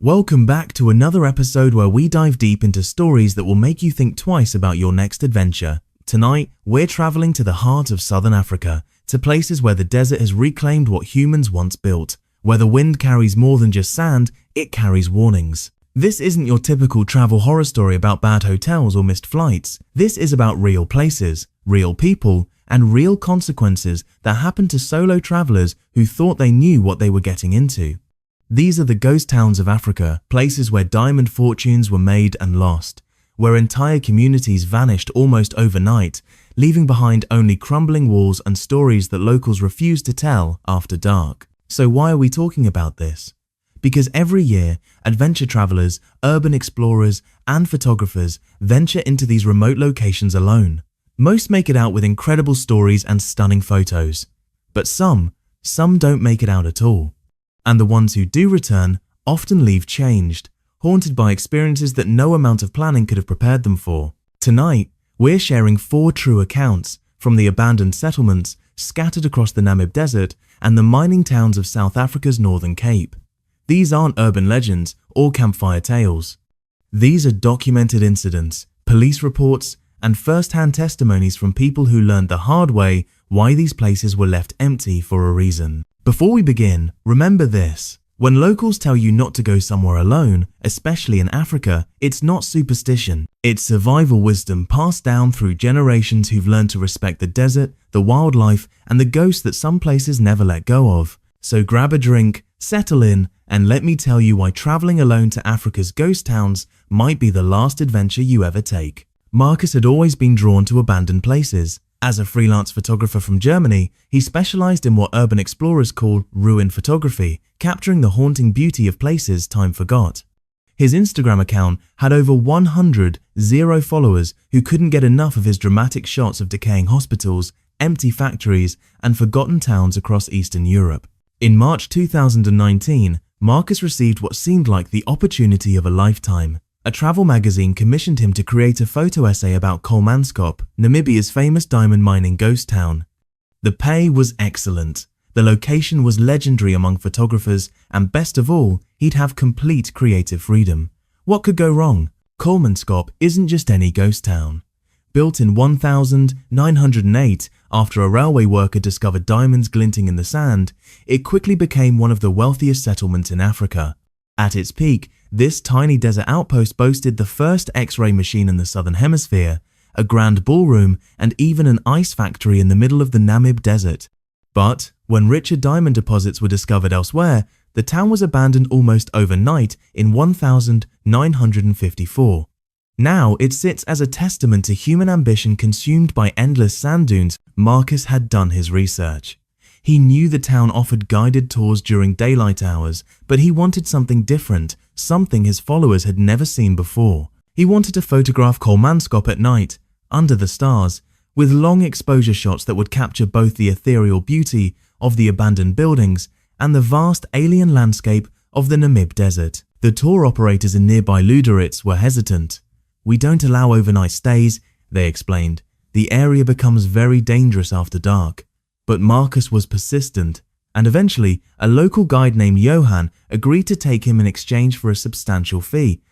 Welcome back to another episode where we dive deep into stories that will make you think twice about your next adventure. Tonight, we're traveling to the heart of Southern Africa, to places where the desert has reclaimed what humans once built. Where the wind carries more than just sand, it carries warnings. This isn't your typical travel horror story about bad hotels or missed flights. This is about real places, real people, and real consequences that happen to solo travelers who thought they knew what they were getting into. These are the ghost towns of Africa, places where diamond fortunes were made and lost, where entire communities vanished almost overnight, leaving behind only crumbling walls and stories that locals refuse to tell after dark. So why are we talking about this? Because every year, adventure travelers, urban explorers, and photographers venture into these remote locations alone. Most make it out with incredible stories and stunning photos, but some don't make it out at all. And the ones who do return often leave changed, haunted by experiences that no amount of planning could have prepared them for. Tonight, we're sharing 4 true accounts from the abandoned settlements scattered across the Namib Desert and the mining towns of South Africa's Northern Cape. These aren't urban legends or campfire tales. These are documented incidents, police reports, and first-hand testimonies from people who learned the hard way why these places were left empty for a reason. Before we begin, remember this. When locals tell you not to go somewhere alone, especially in Africa, it's not superstition. It's survival wisdom passed down through generations who've learned to respect the desert, the wildlife, and the ghosts that some places never let go of. So grab a drink, settle in, and let me tell you why traveling alone to Africa's ghost towns might be the last adventure you ever take. Marcus had always been drawn to abandoned places. As a freelance photographer from Germany, he specialized in what urban explorers call ruin photography, capturing the haunting beauty of places time forgot. His Instagram account had over 100 followers who couldn't get enough of his dramatic shots of decaying hospitals, empty factories, and forgotten towns across Eastern Europe. In March 2019, Marcus received what seemed like the opportunity of a lifetime. A travel magazine commissioned him to create a photo essay about Kolmanskop, Namibia's famous diamond mining ghost town. The pay was excellent, the location was legendary among photographers, and best of all, he'd have complete creative freedom. What could go wrong? Kolmanskop isn't just any ghost town. Built in 1908 after a railway worker discovered diamonds glinting in the sand, it quickly became one of the wealthiest settlements in Africa. At its peak, this tiny desert outpost boasted the first X-ray machine in the Southern Hemisphere, a grand ballroom, and even an ice factory in the middle of the Namib Desert. But when richer diamond deposits were discovered elsewhere, the town was abandoned almost overnight in 1954. Now it sits as a testament to human ambition consumed by endless sand dunes. Marcus had done his research. He knew the town offered guided tours during daylight hours, but he wanted something different, something his followers had never seen before. He wanted to photograph Kolmanskop at night, under the stars, with long exposure shots that would capture both the ethereal beauty of the abandoned buildings and the vast alien landscape of the Namib Desert. The tour operators in nearby Luderitz were hesitant. "We don't allow overnight stays," they explained. "The area becomes very dangerous after dark." But Marcus was persistent, and eventually a local guide named Johan agreed to take him in exchange for a substantial fee.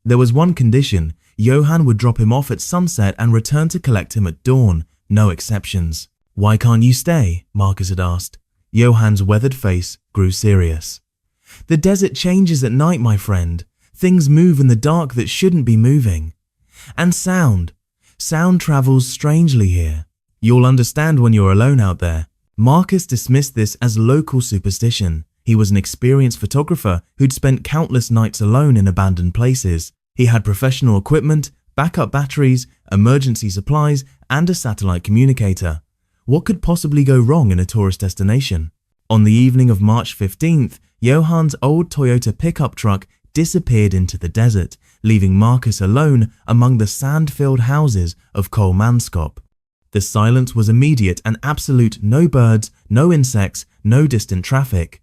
There was one condition: Johan would drop him off at sunset and return to collect him at dawn, no exceptions. "Why can't you stay?" Marcus had asked. Johan's weathered face grew serious. "The desert changes at night, my friend. Things move in the dark that shouldn't be moving. And sound travels strangely here. You'll understand when you're alone out there." Marcus dismissed this as local superstition. He was an experienced photographer who'd spent countless nights alone in abandoned places. He had professional equipment, backup batteries, emergency supplies, and a satellite communicator. What could possibly go wrong in a tourist destination? On the evening of March 15th, Johan's old Toyota pickup truck disappeared into the desert, leaving Marcus alone among the sand-filled houses of Kolmanskop. The silence was immediate and absolute. No birds, no insects, no distant traffic.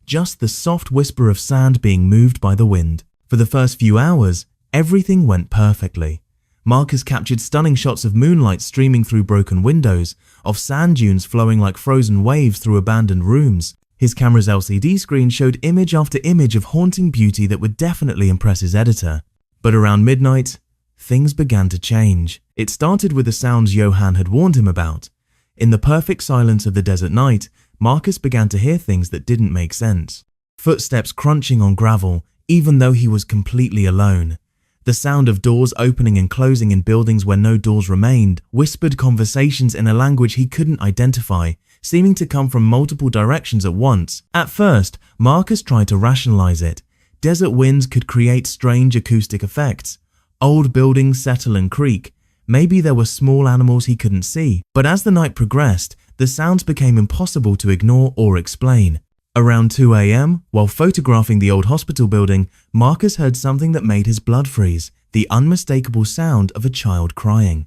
Just the soft whisper of sand being moved by the wind. For the first few hours, everything went perfectly. Marcus captured stunning shots of moonlight streaming through broken windows, of sand dunes flowing like frozen waves through abandoned rooms. His camera's LCD screen showed image after image of haunting beauty that would definitely impress his editor. But around midnight, things began to change. It started with the sounds Johan had warned him about. In the perfect silence of the desert night, Marcus began to hear things that didn't make sense. Footsteps crunching on gravel, even though he was completely alone. The sound of doors opening and closing in buildings where no doors remained, whispered conversations in a language he couldn't identify, seeming to come from multiple directions at once. At first, Marcus tried to rationalize it. Desert winds could create strange acoustic effects. Old buildings settle and creak. Maybe there were small animals he couldn't see. But as the night progressed, the sounds became impossible to ignore or explain. Around 2 a.m., while photographing the old hospital building, Marcus heard something that made his blood freeze, the unmistakable sound of a child crying.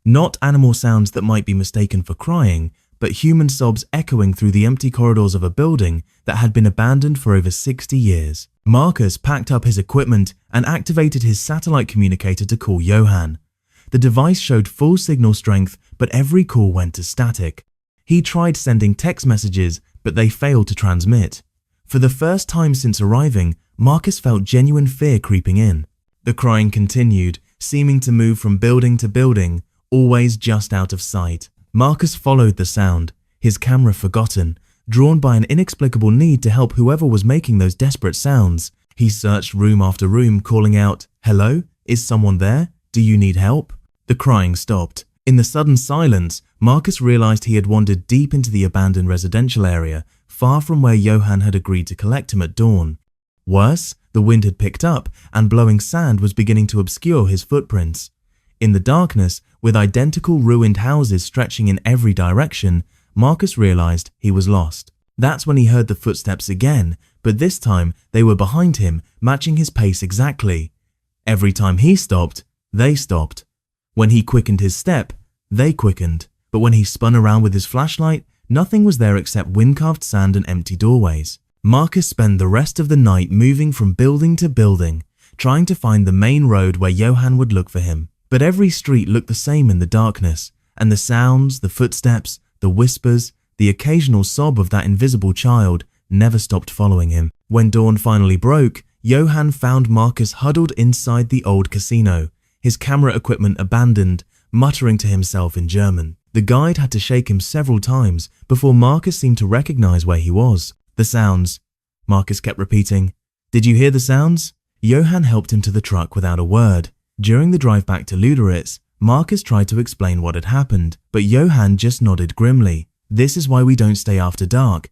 Not animal sounds that might be mistaken for crying, but human sobs echoing through the empty corridors of a building that had been abandoned for over 60 years. Marcus packed up his equipment and activated his satellite communicator to call Johan. The device showed full signal strength, but every call went to static. He tried sending text messages, but they failed to transmit. For the first time since arriving, Marcus felt genuine fear creeping in. The crying continued, seeming to move from building to building, always just out of sight. Marcus followed the sound, his camera forgotten, drawn by an inexplicable need to help whoever was making those desperate sounds. He searched room after room, calling out, "Hello? Is someone there? Do you need help?" The crying stopped. In the sudden silence, Marcus realized he had wandered deep into the abandoned residential area, far from where Johan had agreed to collect him at dawn. Worse, the wind had picked up, and blowing sand was beginning to obscure his footprints. In the darkness, with identical ruined houses stretching in every direction, Marcus realized he was lost. That's when he heard the footsteps again, but this time they were behind him, matching his pace exactly. Every time he stopped, they stopped. When he quickened his step, they quickened. But when he spun around with his flashlight, nothing was there except wind-carved sand and empty doorways. Marcus spent the rest of the night moving from building to building, trying to find the main road where Johan would look for him. But every street looked the same in the darkness, and the sounds, the footsteps, the whispers, the occasional sob of that invisible child never stopped following him. When dawn finally broke, Johan found Marcus huddled inside the old casino, his camera equipment abandoned, muttering to himself in German. The guide had to shake him several times before Marcus seemed to recognize where he was. "The sounds," Marcus kept repeating. "Did you hear the sounds?" Johan helped him to the truck without a word. During the drive back to Luderitz, Marcus tried to explain what had happened, but Johan just nodded grimly. "This is why we don't stay after dark,"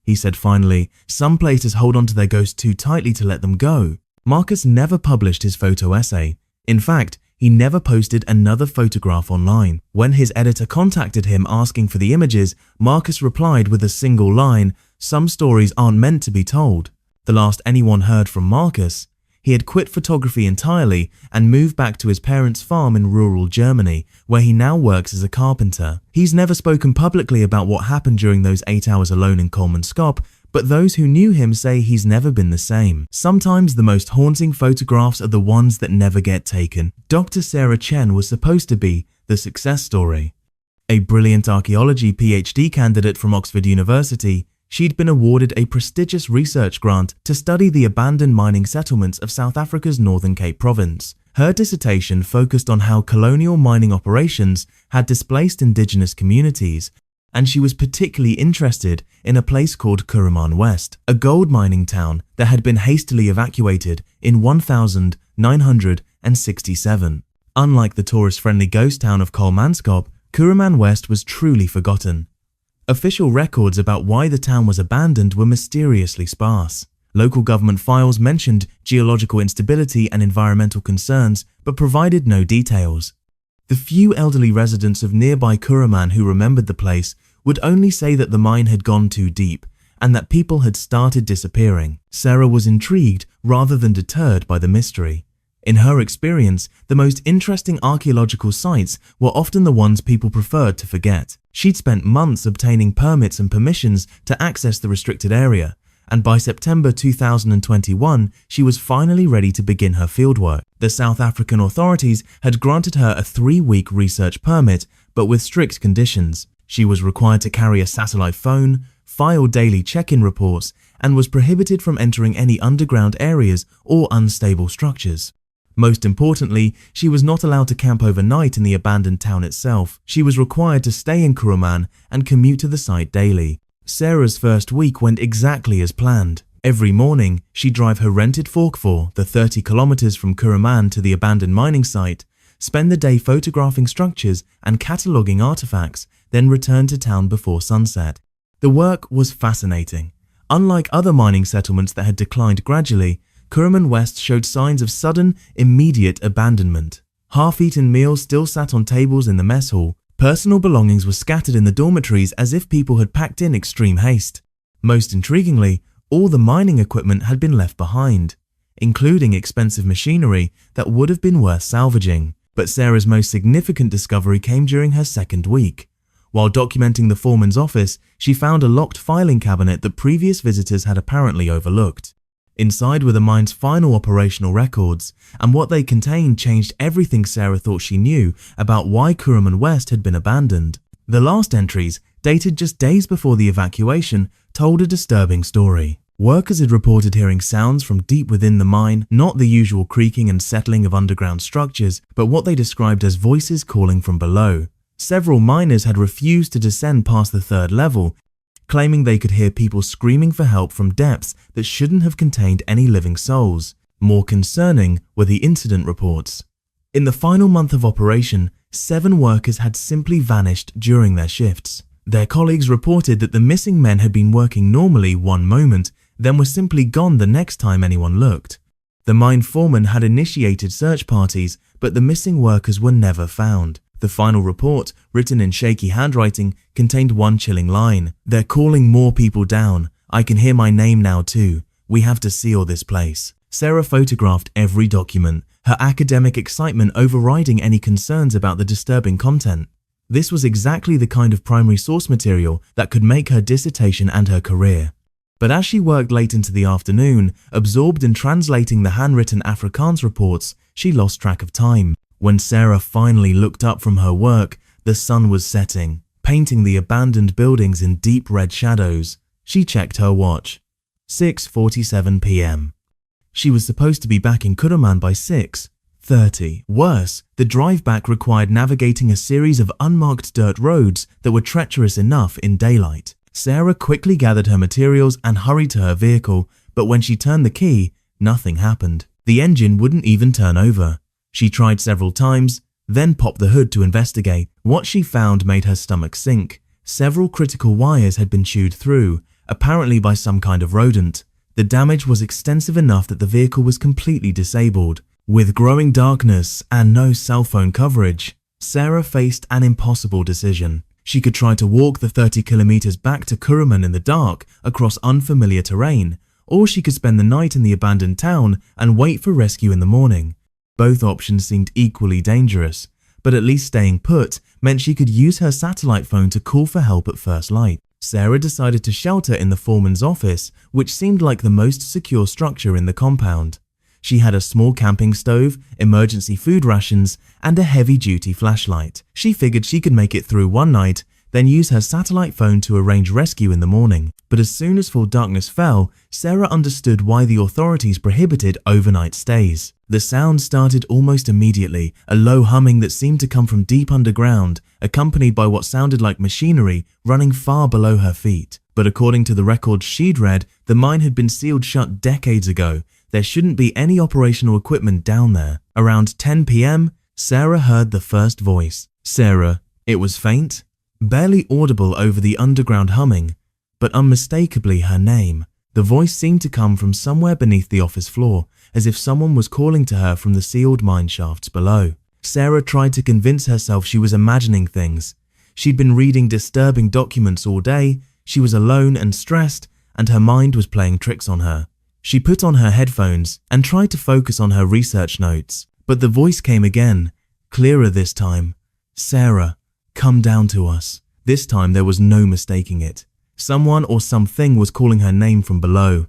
he said finally. "Some places hold on to their ghosts too tightly to let them go." Marcus never published his photo essay. In fact, he never posted another photograph online. When his editor contacted him asking for the images, Marcus replied with a single line, "Some stories aren't meant to be told." The last anyone heard from Marcus, he had quit photography entirely and moved back to his parents' farm in rural Germany, where he now works as a carpenter. He's never spoken publicly about what happened during those 8 hours alone in Kolmanskop, but those who knew him say he's never been the same. Sometimes the most haunting photographs are the ones that never get taken. Dr. Sarah Chen was supposed to be the success story. A brilliant archaeology PhD candidate from Oxford University, she'd been awarded a prestigious research grant to study the abandoned mining settlements of South Africa's Northern Cape province. Her dissertation focused on how colonial mining operations had displaced indigenous communities, and she was particularly interested in a place called Kuruman West, a gold mining town that had been hastily evacuated in 1967. Unlike the tourist-friendly ghost town of Kolmanskop, Kuruman West was truly forgotten. Official records about why the town was abandoned were mysteriously sparse. Local government files mentioned geological instability and environmental concerns, but provided no details. The few elderly residents of nearby Kuruman who remembered the place would only say that the mine had gone too deep and that people had started disappearing. Sarah was intrigued rather than deterred by the mystery. In her experience, the most interesting archaeological sites were often the ones people preferred to forget. She'd spent months obtaining permits and permissions to access the restricted area, and by September 2021, she was finally ready to begin her fieldwork. The South African authorities had granted her a 3-week research permit, but with strict conditions. She was required to carry a satellite phone, filed daily check-in reports, and was prohibited from entering any underground areas or unstable structures. Most importantly, she was not allowed to camp overnight in the abandoned town itself. She was required to stay in Kuruman and commute to the site daily. Sarah's first week went exactly as planned. Every morning, she'd drive her rented 4x4 the 30 kilometers from Kuruman to the abandoned mining site, spend the day photographing structures and cataloging artifacts, then return to town before sunset. The work was fascinating. Unlike other mining settlements that had declined gradually, Kuruman West showed signs of sudden, immediate abandonment. Half-eaten meals still sat on tables in the mess hall. Personal belongings were scattered in the dormitories as if people had packed in extreme haste. Most intriguingly, all the mining equipment had been left behind, including expensive machinery that would have been worth salvaging. But Sarah's most significant discovery came during her second week. While documenting the foreman's office, she found a locked filing cabinet that previous visitors had apparently overlooked. Inside were the mine's final operational records, and what they contained changed everything Sarah thought she knew about why Kuruman West had been abandoned. The last entries, dated just days before the evacuation, told a disturbing story. Workers had reported hearing sounds from deep within the mine, not the usual creaking and settling of underground structures, but what they described as voices calling from below. Several miners had refused to descend past the third level, claiming they could hear people screaming for help from depths that shouldn't have contained any living souls. More concerning were the incident reports. In the final month of operation, 7 workers had simply vanished during their shifts. Their colleagues reported that the missing men had been working normally one moment, then were simply gone the next time anyone looked. The mine foreman had initiated search parties, but the missing workers were never found. The final report, written in shaky handwriting, contained one chilling line. "They're calling more people down. I can hear my name now too. We have to seal this place." Sarah photographed every document, her academic excitement overriding any concerns about the disturbing content. This was exactly the kind of primary source material that could make her dissertation and her career. But as she worked late into the afternoon, absorbed in translating the handwritten Afrikaans reports, she lost track of time. When Sarah finally looked up from her work, the sun was setting, painting the abandoned buildings in deep red shadows. She checked her watch. 6:47 p.m. She was supposed to be back in Kuruman by 6:30. Worse, the drive back required navigating a series of unmarked dirt roads that were treacherous enough in daylight. Sarah quickly gathered her materials and hurried to her vehicle, but when she turned the key, nothing happened. The engine wouldn't even turn over. She tried several times, then popped the hood to investigate. What she found made her stomach sink. Several critical wires had been chewed through, apparently by some kind of rodent. The damage was extensive enough that the vehicle was completely disabled. With growing darkness and no cell phone coverage, Sarah faced an impossible decision. She could try to walk the 30 kilometers back to Kuruman in the dark across unfamiliar terrain, or she could spend the night in the abandoned town and wait for rescue in the morning. Both options seemed equally dangerous, but at least staying put meant she could use her satellite phone to call for help at first light. Sarah decided to shelter in the foreman's office, which seemed like the most secure structure in the compound. She had a small camping stove, emergency food rations, and a heavy-duty flashlight. She figured she could make it through one night, then use her satellite phone to arrange rescue in the morning. But as soon as full darkness fell, Sarah understood why the authorities prohibited overnight stays. The sound started almost immediately, a low humming that seemed to come from deep underground, accompanied by what sounded like machinery running far below her feet. But according to the records she'd read, the mine had been sealed shut decades ago. There shouldn't be any operational equipment down there. Around 10 p.m., Sarah heard the first voice. Sarah. It was faint, barely audible over the underground humming, but unmistakably her name. The voice seemed to come from somewhere beneath the office floor, as if someone was calling to her from the sealed mine shafts below. Sarah tried to convince herself she was imagining things. She'd been reading disturbing documents all day, she was alone and stressed, and her mind was playing tricks on her. She put on her headphones and tried to focus on her research notes, but the voice came again, clearer this time. Sarah, come down to us. This time there was no mistaking it. Someone or something was calling her name from below.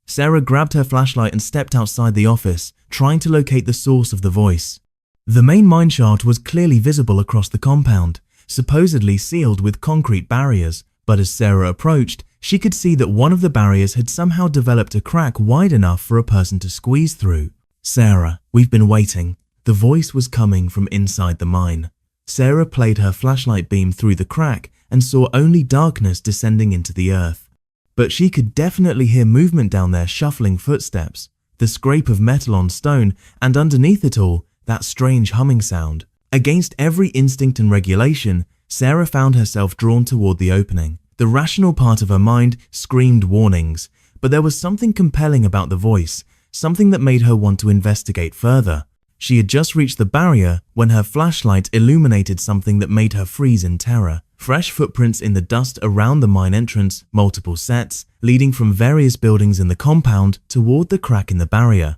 Sarah grabbed her flashlight and stepped outside the office, trying to locate the source of the voice. The main mine shaft was clearly visible across the compound, supposedly sealed with concrete barriers, but as Sarah approached, She could see that one of the barriers had somehow developed a crack wide enough for a person to squeeze through. "Sarah, we've been waiting." The voice was coming from inside the mine. Sarah played her flashlight beam through the crack and saw only darkness descending into the earth. But she could definitely hear movement down there, shuffling footsteps, the scrape of metal on stone, and underneath it all, that strange humming sound. Against every instinct and regulation, Sarah found herself drawn toward the opening. The rational part of her mind screamed warnings, but there was something compelling about the voice, something that made her want to investigate further. She had just reached the barrier when her flashlight illuminated something that made her freeze in terror. Fresh footprints in the dust around the mine entrance, multiple sets, leading from various buildings in the compound toward the crack in the barrier.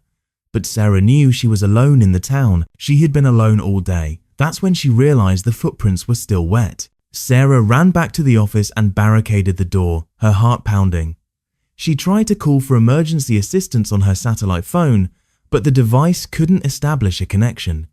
But Sarah knew she was alone in the town. She had been alone all day. That's when she realized the footprints were still wet. Sarah ran back to the office and barricaded the door, her heart pounding. She tried to call for emergency assistance on her satellite phone, but the device couldn't establish a connection.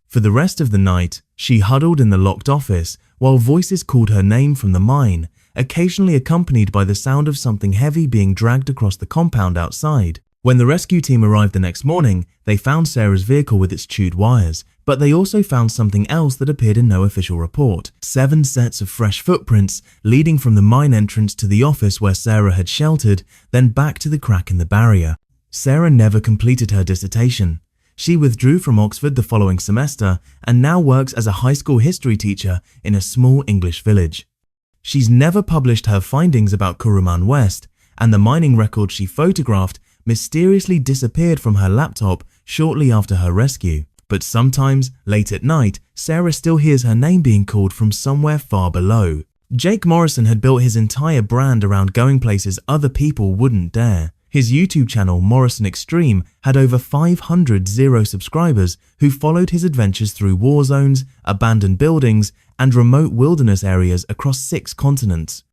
For the rest of the night, she huddled in the locked office while voices called her name from the mine, occasionally accompanied by the sound of something heavy being dragged across the compound outside. When the rescue team arrived the next morning, they found Sarah's vehicle with its chewed wires, but they also found something else that appeared in no official report. 7 sets of fresh footprints leading from the mine entrance to the office where Sarah had sheltered, then back to the crack in the barrier. Sarah never completed her dissertation. She withdrew from Oxford the following semester and now works as a high school history teacher in a small English village. She's never published her findings about Kuruman West, and the mining record she photographed mysteriously disappeared from her laptop shortly after her rescue. But sometimes, late at night, Sarah still hears her name being called from somewhere far below. Jake Morrison had built his entire brand around going places other people wouldn't dare. His YouTube channel, Morrison Extreme, had over 500 subscribers who followed his adventures through war zones, abandoned buildings, and remote wilderness areas across 6 continents.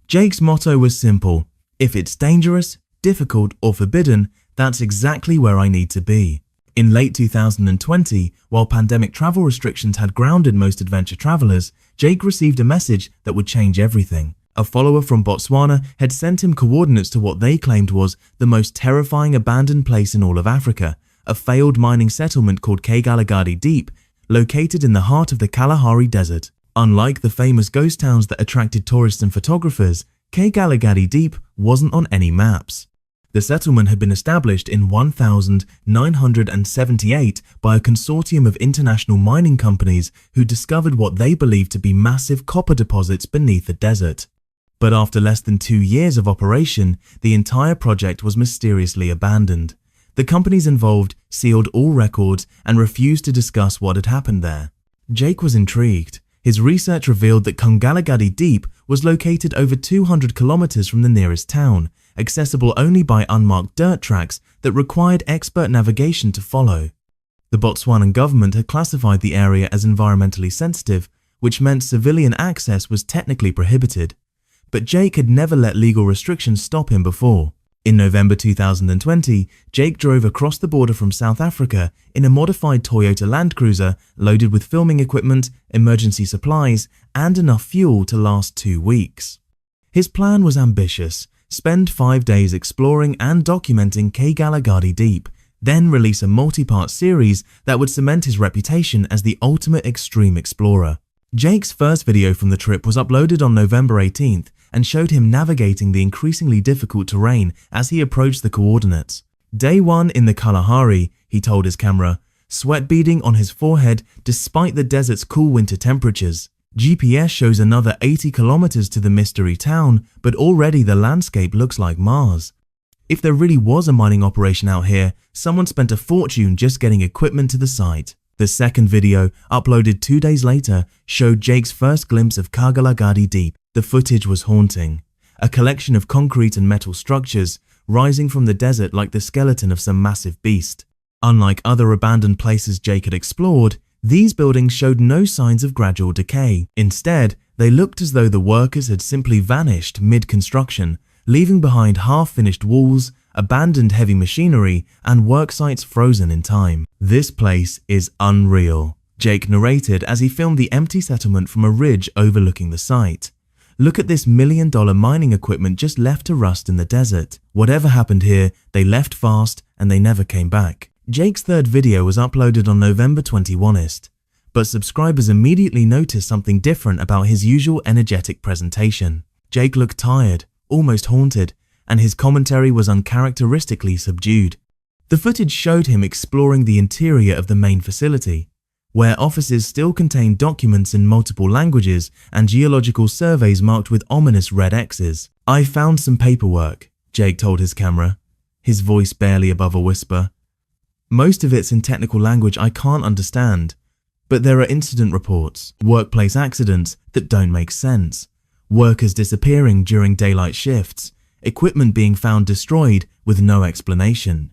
Jake's motto was simple: if it's dangerous, difficult, or forbidden, that's exactly where I need to be. In late 2020, while pandemic travel restrictions had grounded most adventure travelers, Jake received a message that would change everything. A follower from Botswana had sent him coordinates to what they claimed was the most terrifying abandoned place in all of Africa, a failed mining settlement called Kgalagadi Deep, located in the heart of the Kalahari Desert. Unlike the famous ghost towns that attracted tourists and photographers, Kgalagadi Deep wasn't on any maps. The settlement had been established in 1978 by a consortium of international mining companies who discovered what they believed to be massive copper deposits beneath the desert. But after less than 2 years of operation, the entire project was mysteriously abandoned. The companies involved sealed all records and refused to discuss what had happened there. Jake was intrigued. His research revealed that Kgalagadi Deep was located over 200 kilometers from the nearest town, accessible only by unmarked dirt tracks that required expert navigation to follow. The Botswanan government had classified the area as environmentally sensitive, which meant civilian access was technically prohibited. But Jake had never let legal restrictions stop him before. In November 2020, Jake drove across the border from South Africa in a modified Toyota Land Cruiser loaded with filming equipment, emergency supplies, and enough fuel to last 2 weeks. His plan was ambitious: spend 5 days exploring and documenting Kgalagadi Deep, then release a multi-part series that would cement his reputation as the ultimate extreme explorer. Jake's first video from the trip was uploaded on November 18th and showed him navigating the increasingly difficult terrain as he approached the coordinates. Day 1 in the Kalahari, he told his camera, sweat beading on his forehead despite the desert's cool winter temperatures. GPS shows another 80 kilometers to the mystery town, but already the landscape looks like Mars. If there really was a mining operation out here, someone spent a fortune just getting equipment to the site. The second video, uploaded 2 days later, showed Jake's first glimpse of Kgalagadi Deep. The footage was haunting. A collection of concrete and metal structures, rising from the desert like the skeleton of some massive beast. Unlike other abandoned places Jake had explored, these buildings showed no signs of gradual decay. Instead, they looked as though the workers had simply vanished mid-construction, leaving behind half-finished walls, abandoned heavy machinery, and work sites frozen in time. "This place is unreal," Jake narrated as he filmed the empty settlement from a ridge overlooking the site. Look at this $1 million mining equipment just left to rust in the desert. Whatever happened here, they left fast and they never came back. Jake's third video was uploaded on November 21st, but subscribers immediately noticed something different about his usual energetic presentation. Jake looked tired, almost haunted, and his commentary was uncharacteristically subdued. The footage showed him exploring the interior of the main facility, where offices still contained documents in multiple languages and geological surveys marked with ominous red X's. "I found some paperwork," Jake told his camera, his voice barely above a whisper. "Most of it's in technical language I can't understand, but there are incident reports, workplace accidents that don't make sense, workers disappearing during daylight shifts, equipment being found destroyed with no explanation,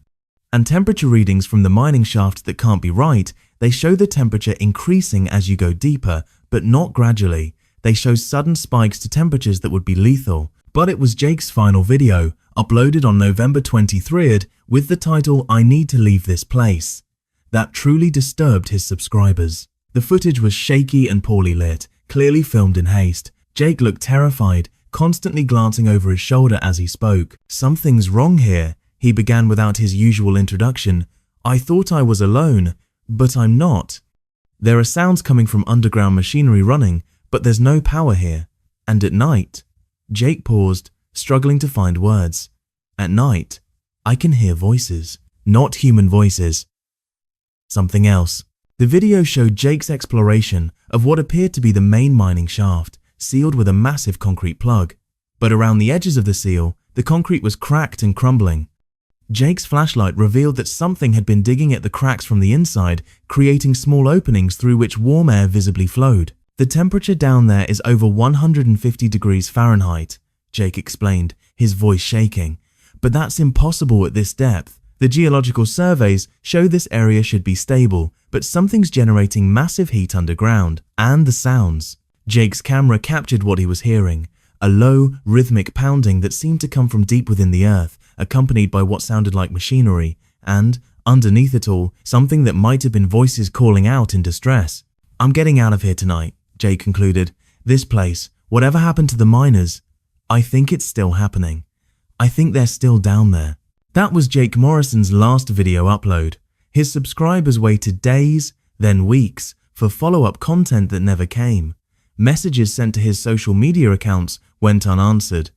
and temperature readings from the mining shaft that can't be right. They show the temperature increasing as you go deeper, but not gradually. They show sudden spikes to temperatures that would be lethal." But it was Jake's final video, uploaded on November 23rd with the title "I Need to Leave This Place," that truly disturbed his subscribers. The footage was shaky and poorly lit, clearly filmed in haste. Jake looked terrified, constantly glancing over his shoulder as he spoke. "Something's wrong here," he began without his usual introduction. "I thought I was alone, but I'm not. There are sounds coming from underground machinery running, but there's no power here. And at night," Jake paused, struggling to find words. "At night, I can hear voices. Not human voices. Something else." The video showed Jake's exploration of what appeared to be the main mining shaft, sealed with a massive concrete plug. But around the edges of the seal, the concrete was cracked and crumbling. Jake's flashlight revealed that something had been digging at the cracks from the inside, creating small openings through which warm air visibly flowed. "The temperature down there is over 150 degrees Fahrenheit, Jake explained, his voice shaking. "But that's impossible at this depth. The geological surveys show this area should be stable, but something's generating massive heat underground. And the sounds." Jake's camera captured what he was hearing, a low, rhythmic pounding that seemed to come from deep within the earth, accompanied by what sounded like machinery, and, underneath it all, something that might have been voices calling out in distress. "I'm getting out of here tonight," Jake concluded. "This place, whatever happened to the miners, I think it's still happening. I think they're still down there." That was Jake Morrison's last video upload. His subscribers waited days, then weeks, for follow-up content that never came. Messages sent to his social media accounts went unanswered.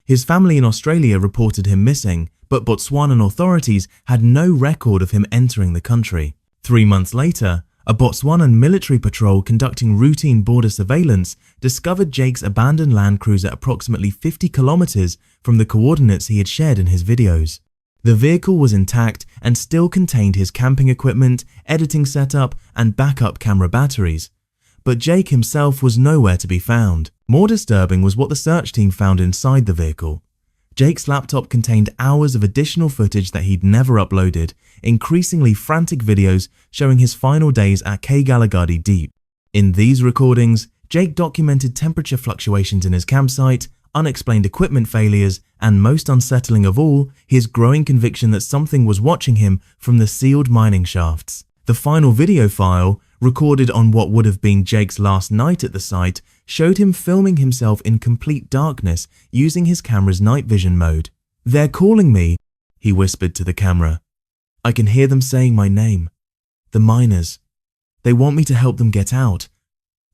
His family in Australia reported him missing, but Botswanan authorities had no record of him entering the country. 3 months later, a Botswanan military patrol conducting routine border surveillance discovered Jake's abandoned Land Cruiser approximately 50 kilometers from the coordinates he had shared in his videos. The vehicle was intact and still contained his camping equipment, editing setup, and backup camera batteries. But Jake himself was nowhere to be found. More disturbing was what the search team found inside the vehicle. Jake's laptop contained hours of additional footage that he'd never uploaded, increasingly frantic videos showing his final days at Kgalagadi Deep. In these recordings, Jake documented temperature fluctuations in his campsite, unexplained equipment failures, and most unsettling of all, his growing conviction that something was watching him from the sealed mining shafts. The final video file, recorded on what would have been Jake's last night at the site, showed him filming himself in complete darkness using his camera's night vision mode. "They're calling me," he whispered to the camera. "I can hear them saying my name. The miners. They want me to help them get out.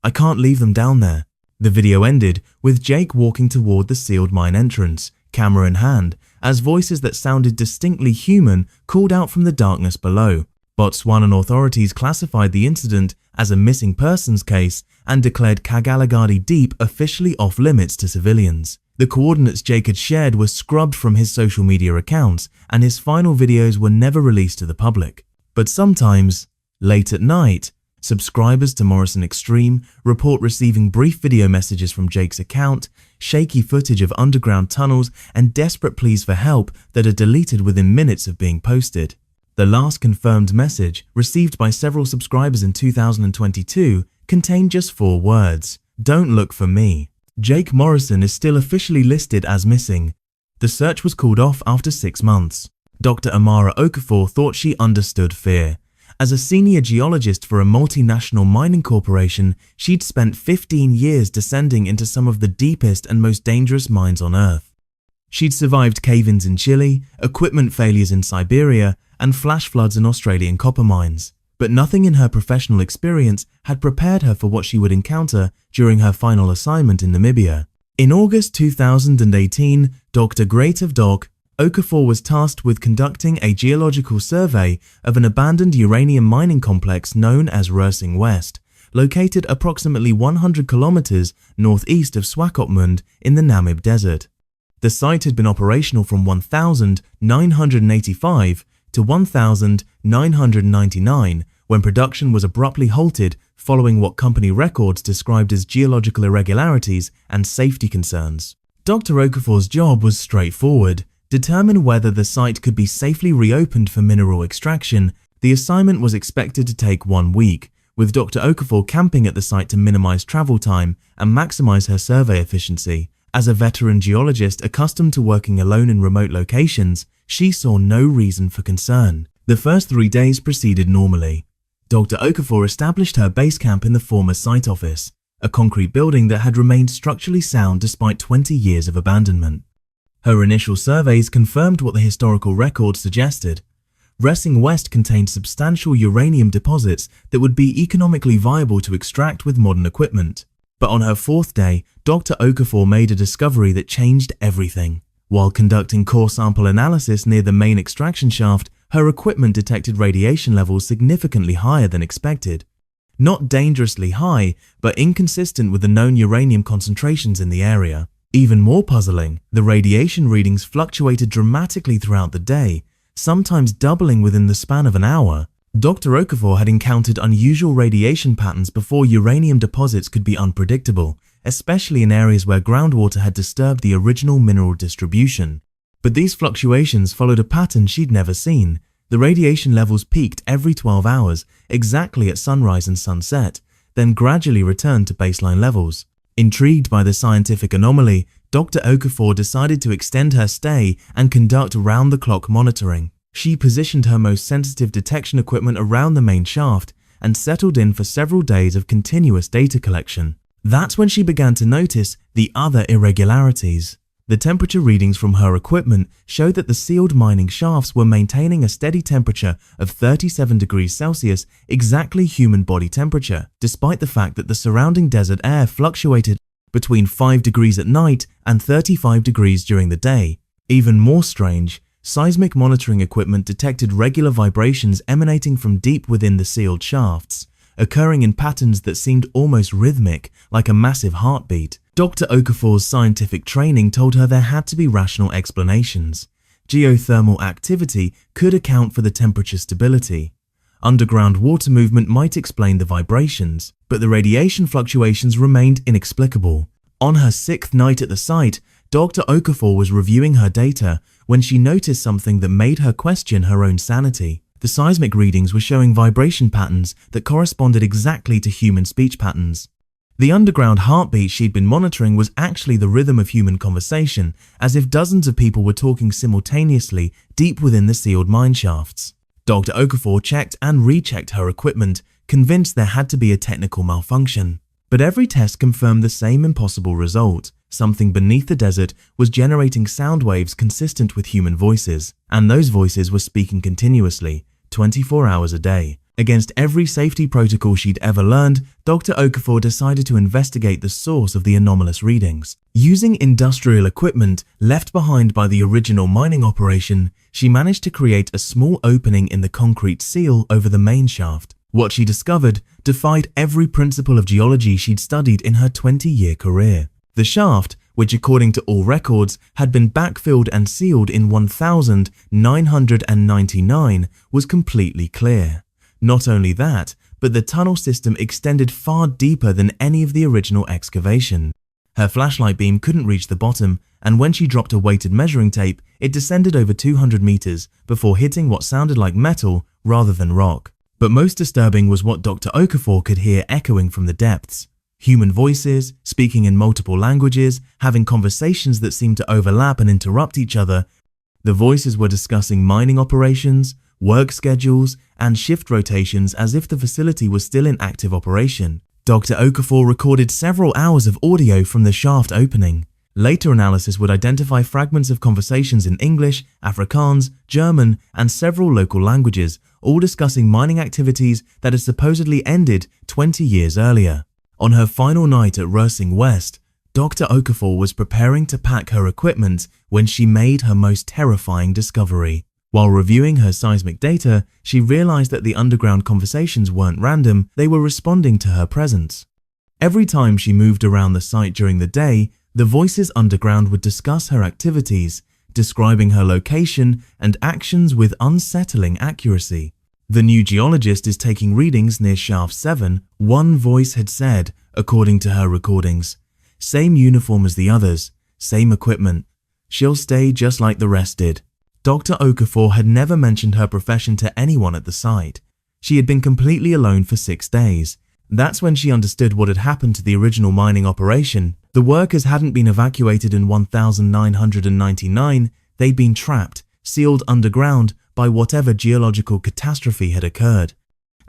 I can't leave them down there." The video ended with Jake walking toward the sealed mine entrance, camera in hand, as voices that sounded distinctly human called out from the darkness below. Botswanan authorities classified the incident as a missing persons case and declared Kgalagadi Deep officially off limits to civilians. The coordinates Jake had shared were scrubbed from his social media accounts, and his final videos were never released to the public. But sometimes, late at night, subscribers to Morrison Extreme report receiving brief video messages from Jake's account, shaky footage of underground tunnels, and desperate pleas for help that are deleted within minutes of being posted. The last confirmed message, received by several subscribers in 2022, contained just 4 words: "Don't look for me." Jake Morrison is still officially listed as missing. The search was called off after 6 months. Dr. Amara Okafor thought she understood fear, As a senior geologist for a multinational mining corporation, she'd spent 15 years descending into some of the deepest and most dangerous mines on Earth. She'd survived cave-ins in Chile, equipment failures in Siberia, and flash floods in Australian copper mines. But nothing in her professional experience had prepared her for what she would encounter during her final assignment in Namibia. In August 2018, Dr. Greatov Doc Okafor was tasked with conducting a geological survey of an abandoned uranium mining complex known as Rersing West, located approximately 100 kilometers northeast of Swakopmund in the Namib Desert. The site had been operational from 1985 to 1999, when production was abruptly halted following what company records described as geological irregularities and safety concerns. Dr. Okafor's job was straightforward: determine whether the site could be safely reopened for mineral extraction. The assignment was expected to take 1 week, with Dr. Okafor camping at the site to minimize travel time and maximize her survey efficiency. As a veteran geologist accustomed to working alone in remote locations, she saw no reason for concern. The first 3 days proceeded normally. Dr. Okafor established her base camp in the former site office, a concrete building that had remained structurally sound despite 20 years of abandonment. Her initial surveys confirmed what the historical records suggested. Rersing West contained substantial uranium deposits that would be economically viable to extract with modern equipment. But on her 4th day, Dr. Okafor made a discovery that changed everything. While conducting core sample analysis near the main extraction shaft, her equipment detected radiation levels significantly higher than expected. Not dangerously high, but inconsistent with the known uranium concentrations in the area. Even more puzzling, the radiation readings fluctuated dramatically throughout the day, sometimes doubling within the span of an hour. Dr. Okafor had encountered unusual radiation patterns before. Uranium deposits could be unpredictable, especially in areas where groundwater had disturbed the original mineral distribution. But these fluctuations followed a pattern she'd never seen. The radiation levels peaked every 12 hours, exactly at sunrise and sunset, then gradually returned to baseline levels. Intrigued by the scientific anomaly, Dr. Okafor decided to extend her stay and conduct round-the-clock monitoring. She positioned her most sensitive detection equipment around the main shaft and settled in for several days of continuous data collection. That's when she began to notice the other irregularities. The temperature readings from her equipment showed that the sealed mining shafts were maintaining a steady temperature of 37 degrees Celsius, exactly human body temperature, despite the fact that the surrounding desert air fluctuated between 5 degrees at night and 35 degrees during the day. Even more strange, seismic monitoring equipment detected regular vibrations emanating from deep within the sealed shafts, occurring in patterns that seemed almost rhythmic, like a massive heartbeat. Dr. Okafor's scientific training told her there had to be rational explanations. Geothermal activity could account for the temperature stability. Underground water movement might explain the vibrations, but the radiation fluctuations remained inexplicable. On her 6th night at the site, Dr. Okafor was reviewing her data when she noticed something that made her question her own sanity. The seismic readings were showing vibration patterns that corresponded exactly to human speech patterns. The underground heartbeat she'd been monitoring was actually the rhythm of human conversation, as if dozens of people were talking simultaneously deep within the sealed mine shafts. Dr. Okafor checked and rechecked her equipment, convinced there had to be a technical malfunction. But every test confirmed the same impossible result. Something beneath the desert was generating sound waves consistent with human voices, and those voices were speaking continuously, 24 hours a day. Against every safety protocol she'd ever learned, Dr. Okafor decided to investigate the source of the anomalous readings. Using industrial equipment left behind by the original mining operation, she managed to create a small opening in the concrete seal over the main shaft. What she discovered defied every principle of geology she'd studied in her 20-year career. The shaft, which according to all records had been backfilled and sealed in 1999, was completely clear. Not only that, but the tunnel system extended far deeper than any of the original excavation. Her flashlight beam couldn't reach the bottom, and when she dropped a weighted measuring tape, it descended over 200 meters before hitting what sounded like metal rather than rock. But most disturbing was what Dr. Okafor could hear echoing from the depths. Human voices, speaking in multiple languages, having conversations that seemed to overlap and interrupt each other. The voices were discussing mining operations, work schedules, and shift rotations as if the facility was still in active operation. Dr. Okafor recorded several hours of audio from the shaft opening. Later analysis would identify fragments of conversations in English, Afrikaans, German, and several local languages, all discussing mining activities that had supposedly ended 20 years earlier. On her final night at Reusing West, Dr. Okafor was preparing to pack her equipment when she made her most terrifying discovery. While reviewing her seismic data, she realized that the underground conversations weren't random, they were responding to her presence. Every time she moved around the site during the day, the voices underground would discuss her activities, describing her location and actions with unsettling accuracy. The new geologist is taking readings near Shaft 7, one voice had said, according to her recordings. Same uniform as the others, same equipment. She'll stay just like the rest did. Dr. Okafor had never mentioned her profession to anyone at the site. She had been completely alone for 6 days. That's when she understood what had happened to the original mining operation. The workers hadn't been evacuated in 1999, they'd been trapped, sealed underground by whatever geological catastrophe had occurred.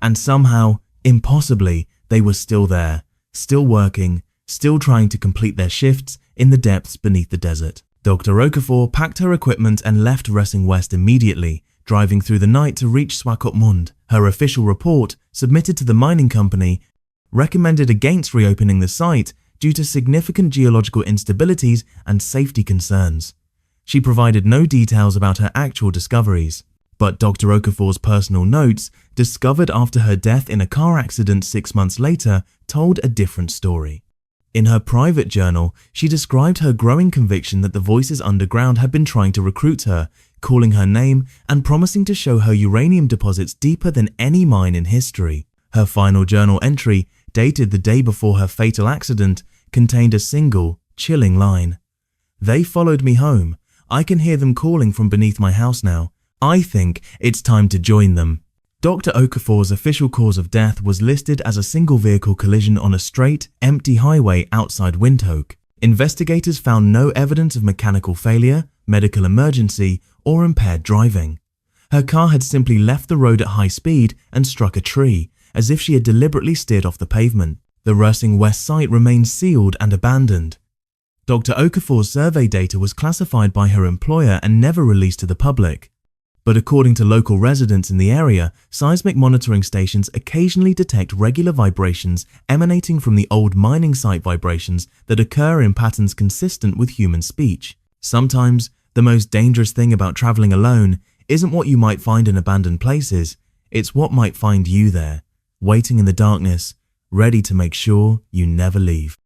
And somehow, impossibly, they were still there, still working, still trying to complete their shifts in the depths beneath the desert. Dr. Okafor packed her equipment and left Reusing West immediately, driving through the night to reach Swakopmund. Her official report, submitted to the mining company, recommended against reopening the site due to significant geological instabilities and safety concerns. She provided no details about her actual discoveries, but Dr. Okafor's personal notes, discovered after her death in a car accident 6 months later, told a different story. In her private journal, she described her growing conviction that the voices underground had been trying to recruit her, calling her name and promising to show her uranium deposits deeper than any mine in history. Her final journal entry, dated the day before her fatal accident, contained a single, chilling line. "They followed me home. I can hear them calling from beneath my house now. I think it's time to join them." Dr. Okafor's official cause of death was listed as a single vehicle collision on a straight, empty highway outside Windhoek. Investigators found no evidence of mechanical failure, medical emergency, or impaired driving. Her car had simply left the road at high speed and struck a tree, as if she had deliberately steered off the pavement. The Reusing West site remained sealed and abandoned. Dr. Okafor's survey data was classified by her employer and never released to the public. But according to local residents in the area, seismic monitoring stations occasionally detect regular vibrations emanating from the old mining site vibrations that occur in patterns consistent with human speech. Sometimes, the most dangerous thing about traveling alone isn't what you might find in abandoned places, it's what might find you there, waiting in the darkness, ready to make sure you never leave.